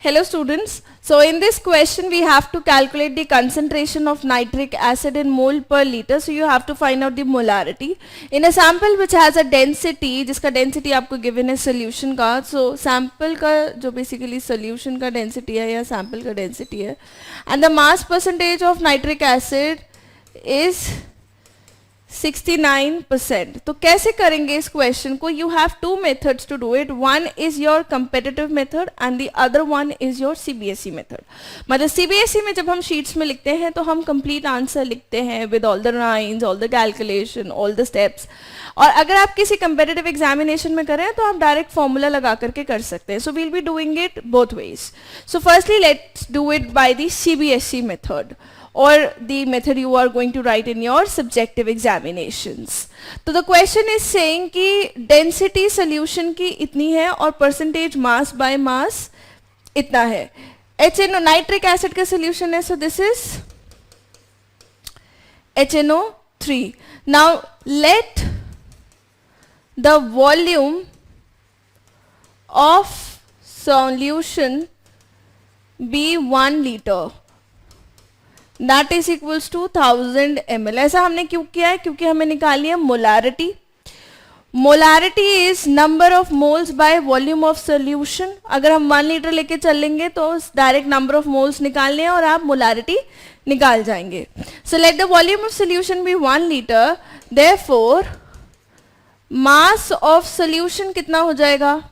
Hello students, so in this question we have to calculate the concentration of nitric acid in mole per liter, so you have to find out the molarity. In a sample which has a density, जिसका density आपको given है solution का, so sample का जो basically solution का density है या sample का density है, and the mass percentage of nitric acid is 69%. तो कैसे करेंगे इस क्वेश्चन को? You have two methods to do it. One is your competitive method and the other one is your CBSE method. मतलब CBSE में जब हम शीट्स में लिखते हैं तो हम कंप्लीट आंसर लिखते हैं with all the lines, all the calculation, all the steps. और अगर आप किसी कंपेटिटिव एग्जामिनेशन में करें तो आप डायरेक्ट फॉर्मूला लगा करके कर सकते हैं. So we'll be doing it both ways. So firstly let's do it by the CBSE method or the method you are going to write in your subjective examinations. तो the question is saying कि density solution की इतनी है और percentage mass by mass इतना है. HNO nitric acid का solution है, so this is HNO3. Now let the volume of solution be 1 liter. That is equals to 1000 ml. ऐसा हमने क्यों किया है? क्योंकि हमें निकाली है molarity. Molarity is number of moles by volume of solution. अगर हम 1 लीटर लेके चलेंगे तो डायरेक्ट नंबर ऑफ मोल्स निकालने हैं और आप मोलारिटी निकाल जाएंगे. So let the volume of solution be 1 litre. Therefore mass of solution कितना हो जाएगा?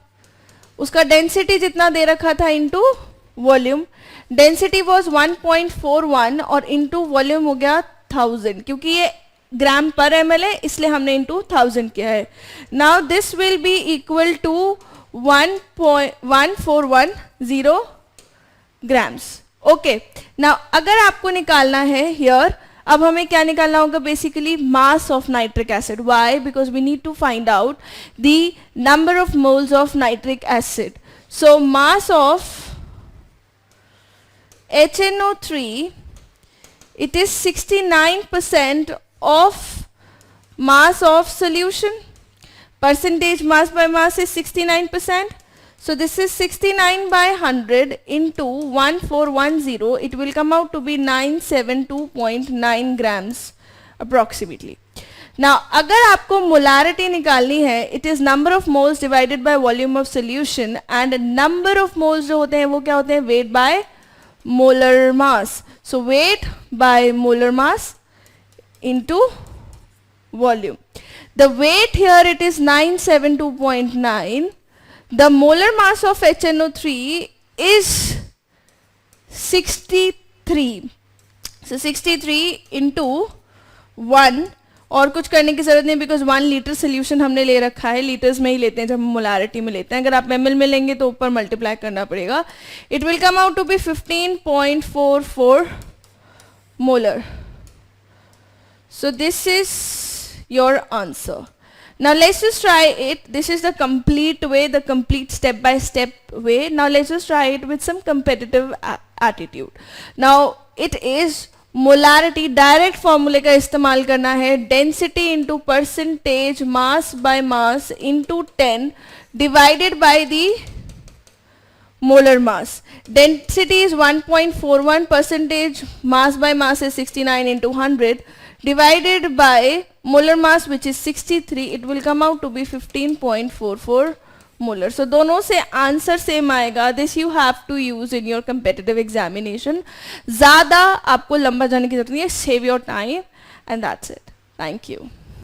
उसका डेंसिटी जितना दे रखा था इनटू वॉल्यूम. डेंसिटी वॉज 1.41 और इंटू वॉल्यूम हो गया 1000. क्योंकि ये ग्राम पर एम एल है इसलिए हमने इंटू 1000 किया है. Now this will be equal to 1.1410 grams. Okay, now अगर आपको निकालना है हियर, अब हमें क्या निकालना होगा? Basically mass of nitric acid. Why? Because we need to find out the number of moles of nitric acid. So mass of HNO3, it is 69% of mass of solution. Percentage mass by mass is 69%. So this is 69 by 100 into 1410. It will come out to be 972.9 grams approximately. Now अगर आपको molarity निकालनी है, it is number of moles divided by volume of solution, and number of moles जो होते हैं वो क्या होते हैं? weight by molar mass. So weight by molar mass into volume. The weight here it is 972.9. The molar mass of HNO3 is 63. So 63 into 1. और कुछ करने की जरूरत नहीं बिकॉज 1 लीटर सोल्यूशन हमने ले रखा है. लीटर्स में ही लेते हैं जब हम मोलारिटी में लेते हैं. अगर आप ml में लेंगे तो ऊपर मल्टीप्लाई करना पड़ेगा. It will come out to be 15.44 molar. So this is your answer. Now let's just try it. This is the complete way, the complete step by step way. Now let's just try it with some competitive attitude. Now it is molarity. Direct फॉर्मूले का इस्तेमाल करना है. Density into percentage mass by mass into 10 divided by the molar mass. Density is 1.41. Percentage mass by mass is 69 into 100 divided by molar mass which is 63. It will come out to be 15.44 molar. So दोनों से answer same आएगा. This you have to use in your competitive examination. ज़्यादा आपको लंबा जाने की जरूरत नहीं है. Save your time and that's it. Thank you.